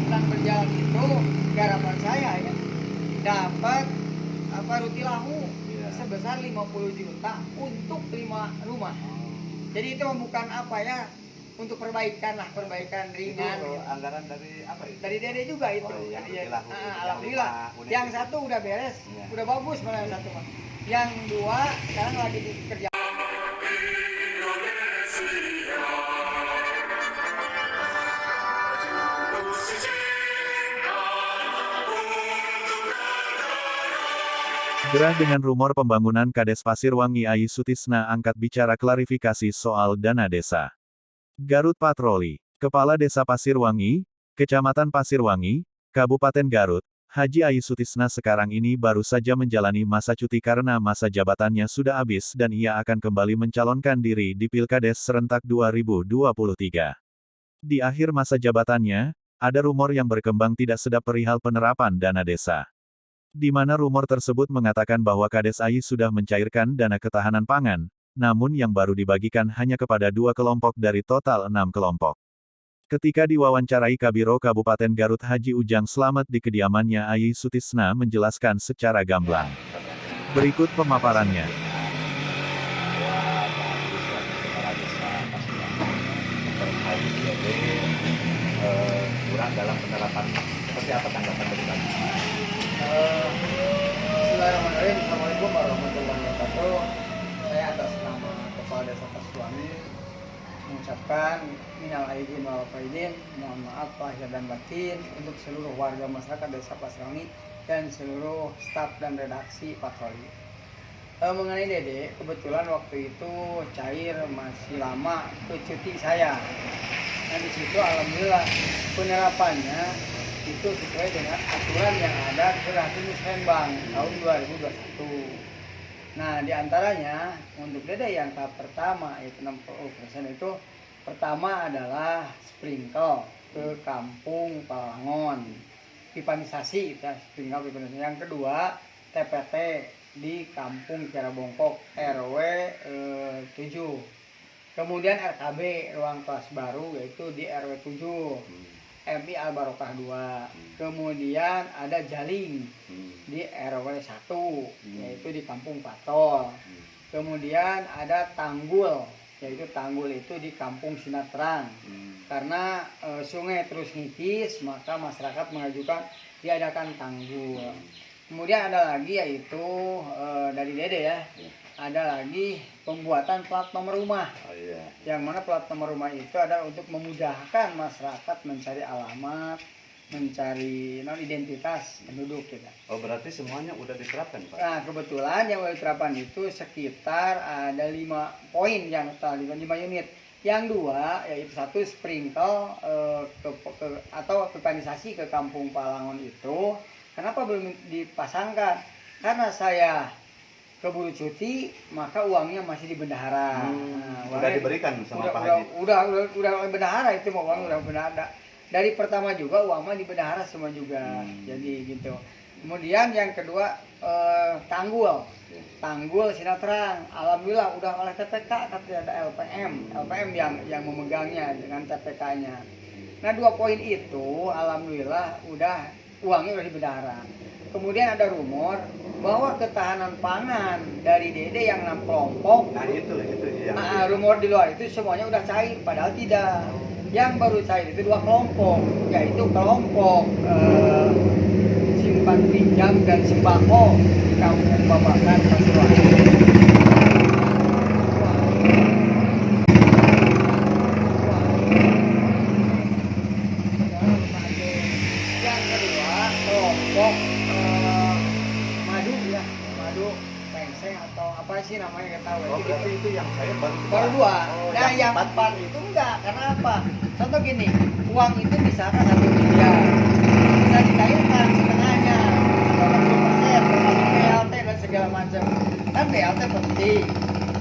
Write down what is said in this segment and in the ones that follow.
sedang berjalan itu garapan saya ya dapat ruti lahu sebesar 50 juta untuk 5 rumah. Jadi itu bukan untuk perbaikan ringan. Itu anggaran dari apa itu? Dari Dede juga itu. Oh, iya, Ya, alhamdulillah. yang Yang satu udah beres, ya. udah bagus malah yang satu. Yang dua sekarang lagi dikerjakan. Gerah dengan rumor pembangunan Kades Pasirwangi. Ayi Sutisna angkat bicara klarifikasi soal dana desa. Garut Patroli, Kepala Desa Pasirwangi, Kecamatan Pasirwangi, Kabupaten Garut, Haji Ayi Sutisna sekarang ini baru saja menjalani masa cuti karena masa jabatannya sudah habis dan ia akan kembali mencalonkan diri di Pilkades serentak 2023. Di akhir masa jabatannya, ada rumor yang berkembang tidak sedap perihal penerapan dana desa. Di mana rumor tersebut mengatakan bahwa Kades Ayi sudah mencairkan dana ketahanan pangan, namun yang baru dibagikan hanya kepada 2 kelompok dari total 6 kelompok. Ketika diwawancarai Kabiro Kabupaten Garut Haji Ujang Slamet di kediamannya, Ayi Sutisna menjelaskan secara gamblang. Berikut pemaparannya. Kurang dalam penerapan, seperti apa tanggapan dari Bapak? Bismillahirrahmanirrahim. Assalamualaikum warahmatullahi wabarakatuh. Saya atas nama Kepala Desa Pasirwangi mengucapkan minal aidin wal faizin, mohon maaf lahir dan batin untuk seluruh warga masyarakat Desa Pasirwangi dan seluruh staf dan redaksi patroli. Mengenai Dede, kebetulan waktu itu cair masih lama ke cuti saya. Nah di situ alhamdulillah penerapannya itu sesuai dengan aturan yang ada di Rakyat Musrembang tahun 2021. Nah diantaranya untuk Dede yang tahap pertama yaitu 60% itu pertama adalah sprinkle ke kampung Palangon, pipanisasi itu sprinkle pipanisasi. Yang kedua TPT di kampung Kiara Bongkok RW 7. Kemudian RKB ruang kelas baru yaitu di RW 7. MI Al Barokah 2. Kemudian ada Jaling di RW 1 yaitu di Kampung Patol. Kemudian ada Tanggul, yaitu Tanggul itu di Kampung Sinatrang. Karena sungai terus nipis, maka masyarakat mengajukan diadakan tanggul. Kemudian ada lagi yaitu dari Dede ya. Ada lagi pembuatan plat nomor rumah. Yang mana plat nomor rumah itu adalah untuk memudahkan masyarakat mencari alamat, mencari identitas penduduk kita. Oh berarti semuanya udah diterapkan Pak? Nah kebetulan yang udah diterapkan itu sekitar ada 5 poin yang tadi 5 unit. Yang dua yaitu satu sprinkle atau pipanisasi ke kampung Palangon itu. Kenapa belum dipasangkan? Karena saya keburu cuti, maka uangnya masih di bendahara. Udah diberikan sama Pak Haji? Udah bendahara itu, uang udah bendahara. Dari pertama juga uangnya di bendahara semua juga. Jadi gitu. Kemudian yang kedua tanggul Sinatrang. Alhamdulillah udah oleh TPK, katanya ada LPM yang memegangnya dengan TPK-nya. Nah 2 poin itu alhamdulillah uangnya udah di bendahara. Kemudian ada rumor bahwa ketahanan pangan dari Dede yang 6 kelompok. Nah itu ya. Rumor di luar itu semuanya udah cair, padahal tidak. Yang baru cair itu 2 kelompok, yaitu kelompok simpan pinjam dan sembako di Kampung Babakan Pasirwangi. Yang kedua kelompok madu pengseng atau apa sih namanya nggak tahu. Oh berarti itu yang saya baru 2. Nah yang 4 itu enggak, karena apa? Contoh gini, uang itu misalkan 1 miliar, bisa dicairkan setengahnya 80% termasuk BLT dan segala macam. Kan BLT penting,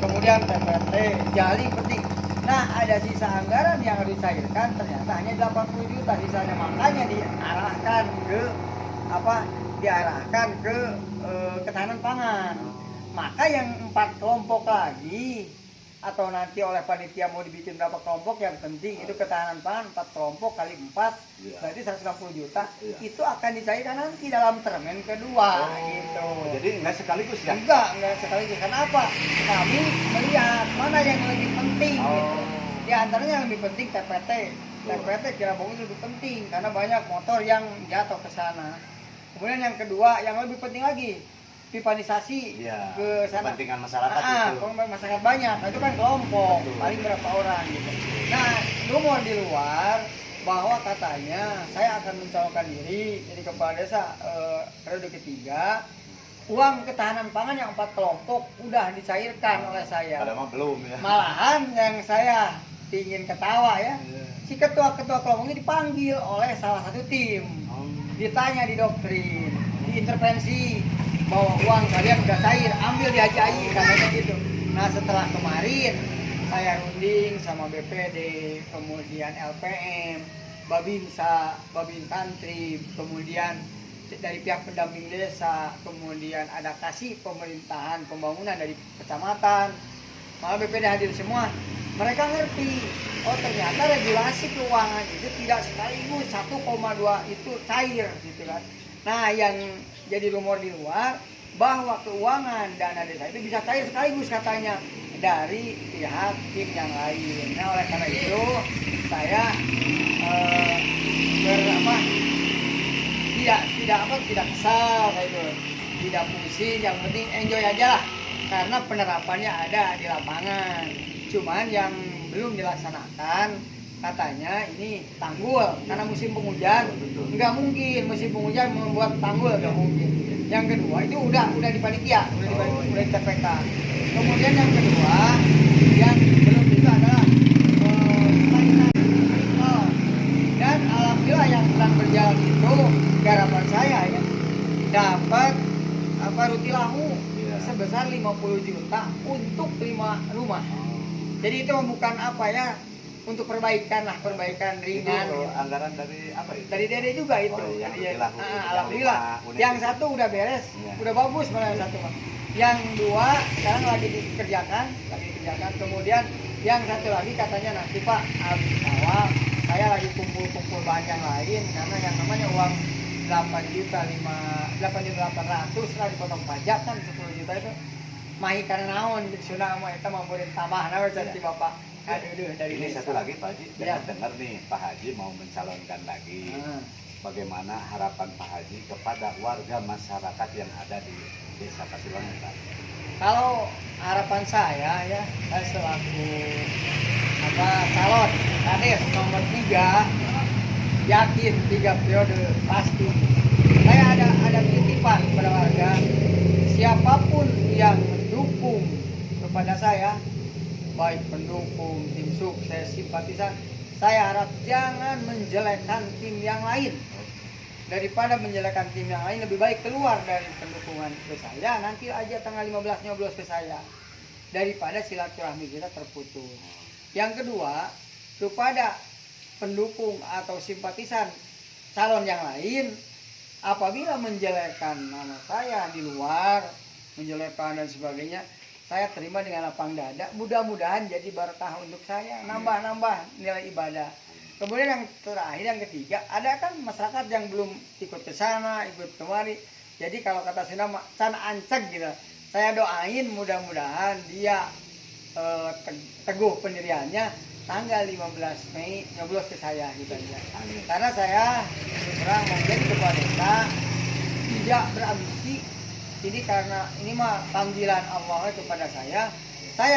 kemudian TPT, Jaling penting. Nah ada sisa anggaran yang harus dicairkan, ternyata hanya 80 juta sisanya, makanya diarahkan ke ketahanan pangan. Maka yang 4 kelompok lagi atau nanti oleh panitia mau dibikin berapa kelompok, yang penting itu ketahanan pangan 4 kelompok kali 4 berarti 160 juta itu akan dicairkan nanti dalam termen kedua gitu. Jadi enggak sekaligus ya? Enggak sekaligus. Kenapa? Kami melihat mana yang lebih penting gitu. Di antaranya yang lebih penting TPT kira bongkar lebih penting karena banyak motor yang jatuh ke sana. Kemudian yang kedua yang lebih penting lagi pipanisasi ke sana. Kepentingan masyarakat itu. Masyarakat banyak, nah, itu kan kelompok, paling berapa orang gitu. Nah, rumor di luar bahwa katanya saya akan mencalonkan diri jadi kepala desa periode ketiga. Uang ketahanan pangan yang 4 kelompok udah dicairkan oleh saya. Padahal belum ya. Malahan yang saya ingin ketawa ya, si ketua-ketua kelompok ini dipanggil oleh salah satu tim. Ditanya di doktrin, diintervensi bahwa uang kalian udah cair, ambil di HCI katanya gitu. Nah setelah kemarin saya runding sama BPD, kemudian LPM, Babinsa, Babintantri, kemudian dari pihak pendamping desa, kemudian ada kasih pemerintahan pembangunan dari kecamatan, malah BPD hadir semua. Mereka ngerti, oh ternyata regulasi keuangan itu tidak sekaligus 1,2 itu cair gitu kan. Nah yang jadi rumor di luar bahwa keuangan dana desa itu bisa cair sekaligus katanya dari pihak tim yang lain. Nah oleh karena itu saya tidak kesal gitu, tidak pusing, yang penting enjoy aja lah karena penerapannya ada di lapangan. Cuman yang belum dilaksanakan katanya ini tanggul karena musim penghujan nggak mungkin musim penghujan membuat tanggul nggak mungkin. Yang kedua itu udah di panitia, udah di TPK. Kemudian yang kedua yang belum itu adalah dan alhamdulillah yang sedang berjalan itu garapan saya ya dapat rutilahu sebesar 50 juta untuk 5 rumah. Jadi itu bukan apa ya, untuk perbaikan ringan. Itu anggaran dari apa itu? Dari Dede juga itu. Alhamdulillah. Yang satu udah beres, udah bagus malah yang satu. Yang dua sekarang lagi dikerjakan. Kemudian yang satu lagi katanya nanti Pak habis awal saya lagi kumpul bahan yang lain karena yang namanya uang 8.800.000 lah dipotong pajak kan 10 juta itu. Mahi karena naon sunah mah eta mah boleh tambah naon cantik Bapak. Aduh dari ini desa. satu lagi Pak Haji, dengar nih Pak Haji mau mencalonkan lagi. Bagaimana harapan Pak Haji kepada warga masyarakat yang ada di Desa Pasirwangi Pak? Kalau harapan saya ya, saya selaku calon kades nomor 3 yakin 3 periode pasti. Saya ada titipan kepada warga, siapapun yang mendukung kepada saya, baik pendukung, tim sukses, simpatisan, saya harap jangan menjelekkan tim yang lain. Daripada menjelekkan tim yang lain, lebih baik keluar dari pendukungan ke saya, nanti aja tanggal 15 nyoblos ke saya, daripada silaturahmi kita terputus. Yang kedua, kepada pendukung atau simpatisan calon yang lain, apabila menjelekkan nama saya di luar, menjelekkan dan sebagainya, saya terima dengan lapang dada. Mudah-mudahan jadi berkah untuk saya, nambah nilai ibadah. Kemudian yang terakhir, yang ketiga, ada kan masyarakat yang belum ikut ke sana, ikut kemari. Jadi kalau kata Sunda, can anceg gitu. Saya doain mudah-mudahan dia teguh pendiriannya tanggal 15 Mei nyoblos ke saya gitu aja. Karena saya terang mau jadi kepala desa, tidak berambisi. Ini karena ini mah panggilan Allah kepada saya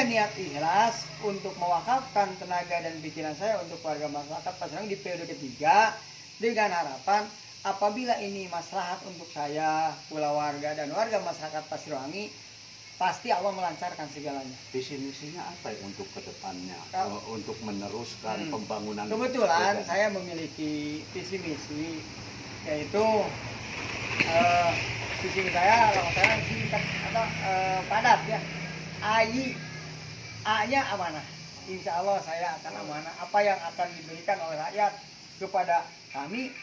niat ikhlas untuk mewakafkan tenaga dan pikiran saya untuk warga masyarakat Pasirwangi di periode ketiga, dengan harapan apabila ini maslahat untuk saya, pula warga dan warga masyarakat Pasirwangi, pasti Allah melancarkan segalanya. Visi misinya apa ya untuk kedepannya, untuk meneruskan pembangunan? Kebetulan saya memiliki visi misi, yaitu visi saya kalau saya singkat atau padat ya. A-nya amanah. Insya Allah saya akan amanah. Apa yang akan diberikan oleh rakyat kepada kami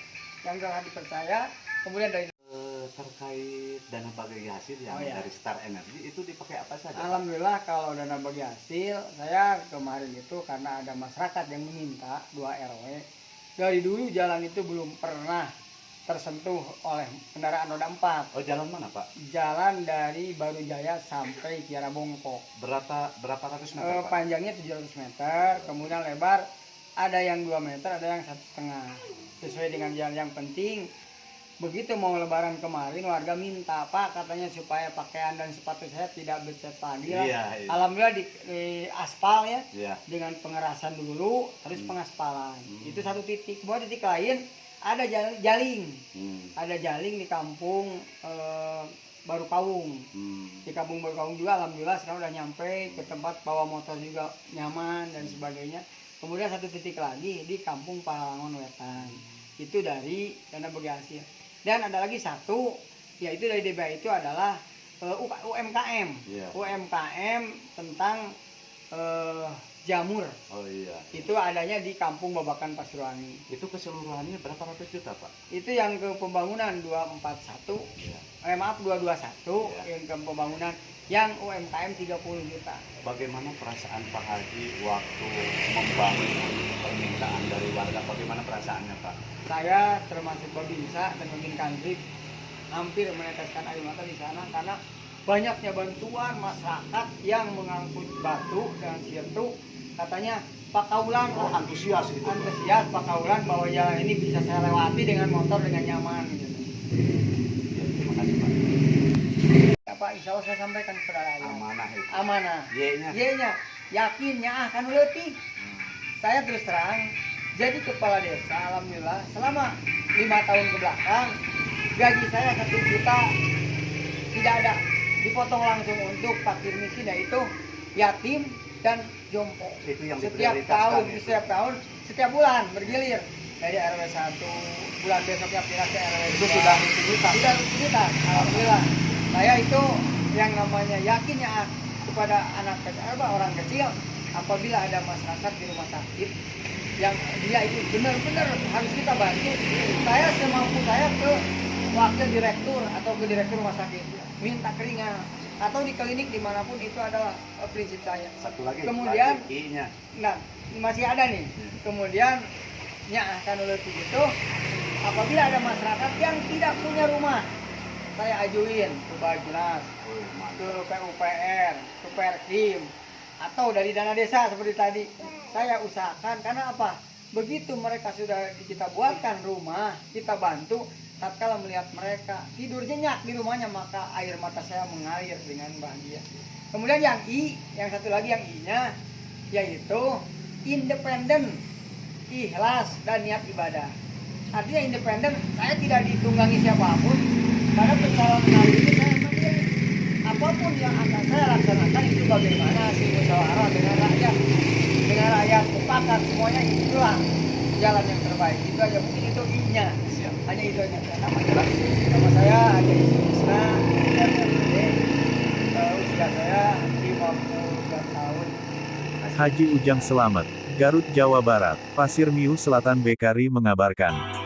yang telah dipercaya. Kemudian dari terkait dana bagi hasil yang Oh, iya. dari Star Energy itu dipakai apa saja? Pak? Alhamdulillah kalau dana bagi hasil, saya kemarin itu karena ada masyarakat yang meminta 2 RW. Dari dulu jalan itu belum pernah tersentuh oleh kendaraan roda 4. Oh, jalan mana, Pak? Jalan dari Baru Jaya sampai Kiara Bongkok. Berapa ratus meter, Pak? Panjangnya 700 meter, kemudian lebar ada yang 2 meter, ada yang 1,5. Sesuai dengan jalan. Yang penting begitu mau lebaran kemarin warga minta, Pak, katanya supaya pakaian dan sepatu saya tidak becek lagi lah. Iya, iya. Alhamdulillah di aspal ya, Iya. dengan pengerasan dulu, terus pengaspalan. Itu satu titik. Buat titik lain ada jaling. Ada jaling di kampung Baru Kawung. Di kampung Baru Kawung juga alhamdulillah sekarang udah nyampe ke tempat bawa motor juga nyaman dan sebagainya. Kemudian satu titik lagi di kampung Palangon Wetan. Itu dari dana bagi hasil. Dan ada lagi satu, yaitu dari DBA itu adalah UMKM. Iya. UMKM tentang jamur. Oh iya. Itu adanya di kampung Babakan Pasuruani. Itu keseluruhannya berapa ratus juta, Pak? Itu yang ke pembangunan 241. Iya. Maaf 221 Iya. yang ke pembangunan, yang UMKM 30 juta. Bagaimana perasaan Pak Haji waktu membangun permintaan dari warga? Bagaimana perasaannya, Pak? Saya termasuk Babinsa dan Babin Kantrip hampir meneteskan air mata di sana karena banyaknya bantuan masyarakat yang mengangkut batu dan sirtu. Katanya Pak Kaulan Antusias itu. antusias Pak Kaulan bahwa jalan ini bisa saya lewati dengan motor dengan nyaman gitu. Ya, terima kasih, Pak. Apa insya Allah saya sampaikan kepada rakyat. Amanah itu. Amanah. Y-nya. Y-nya yakinnya akan letih. Saya terus terang jadi kepala desa, alhamdulillah selama 5 tahun ke belakang gaji saya 1 juta tidak ada, dipotong langsung untuk fakir miskin, yaitu yatim dan jompo. Itu yang Setiap diprioritaskan itu. setiap bulan bergilir dari RW 1, bulan besoknya pindah ke RW 2. Itu sudah 1 juta. Sudah 1 juta, alhamdulillah. Saya itu yang namanya yakinnya kepada anak kecil, orang kecil, apabila ada masyarakat di rumah sakit yang dia itu benar-benar harus kita bantu, saya semampu saya ke wakil direktur atau ke direktur rumah sakit minta keringan, atau di klinik dimanapun, itu adalah prinsip saya. Satu lagi. Kemudian I-nya. nah masih ada nih, kemudian akan lebih itu apabila ada masyarakat yang tidak punya rumah, saya ajuin ke Bajnas, Oh, ke PUPR, ke Perkim, atau dari dana desa seperti tadi. Saya usahakan, karena apa? Begitu mereka sudah kita buatkan rumah, kita bantu, tatkala melihat mereka tidur nyenyak di rumahnya, maka air mata saya mengalir dengan bahagia. Kemudian yang I, yang satu lagi yang I-nya, yaitu independen, ikhlas, dan niat ibadah. Artinya independen, saya tidak ditunggangi siapapun, karena pencalonan kali ini saya memilih apapun yang akan saya laksanakan itu bagaimana hasil musyawarah dengan rakyat sepakat, semuanya itulah jalan yang terbaik. Itu aja, mungkin itu I-nya. Siap. Hanya itu aja. Nama jelas. Nama saya Haji Sutisna dan usia saya 52 tahun. Haji Ujang Selamat, Garut, Jawa Barat, Pasir Miu Selatan BKRI mengabarkan.